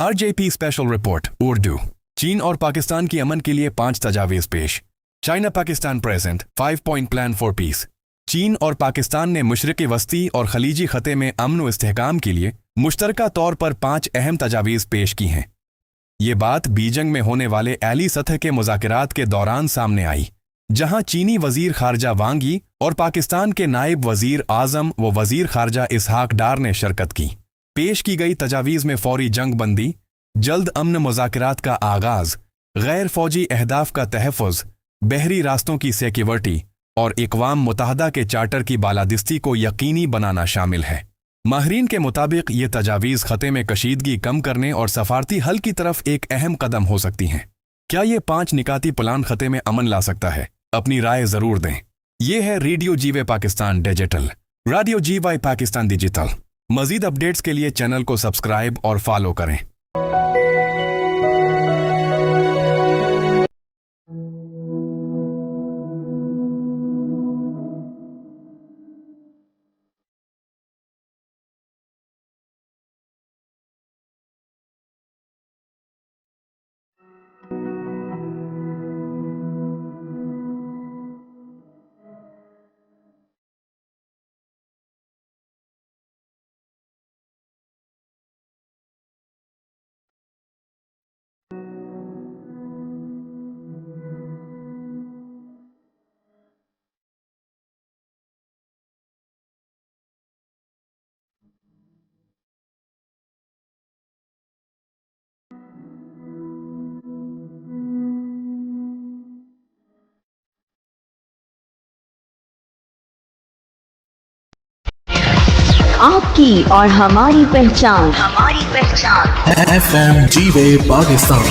RJP special report Urdu. चीन और पाकिस्तान की अमन के लिए 5 तजावीज़ पेश। China Pakistan present 5 point plan for piece. चीन और पाकिस्तान ने मशरिक़ी वस्ती और खलीजी खते में अमन व इस्तेहकाम के लिए मुश्तरका तौर पर 5 अहम तजावीज़ पेश की हैं। ये बात बीजिंग में होने वाले आली सतह के मुज़ाकरात के दौरान सामने आई, जहां चीनी वज़ीर ख़ारजा वांग यी और पाकिस्तान के नायब वज़ीर आज़म व वज़ीर ख़ारजा इसहाक डार ने शिरकत की। पेश की गई तजावीज़ में फौरी जंग बंदी, जल्द अमन मुज़ाकरात का आगाज़, गैर फौजी अहदाफ का तहफ़्फ़ुज़, बहरी रास्तों की सिक्योरिटी और इक़वाम मुत्तहदा के चार्टर की बालादस्ती को यकीनी बनाना शामिल है। माहिरीन के मुताबिक ये तजावीज़ ख़ते में कशीदगी कम करने और सफारती हल की तरफ एक अहम कदम हो सकती हैं। क्या ये 5 निकाती प्लान ख़ते में अमन ला सकता है? अपनी राय ज़रूर दें। ये है radio Jeevay Pakistan digital, radio Jeevay Pakistan digital. मज़ीद अपडेट्स के लिए चैनल को सब्सक्राइब और फॉलो करें। आपकी और हमारी पहचान FM जीवे पाकिस्तान।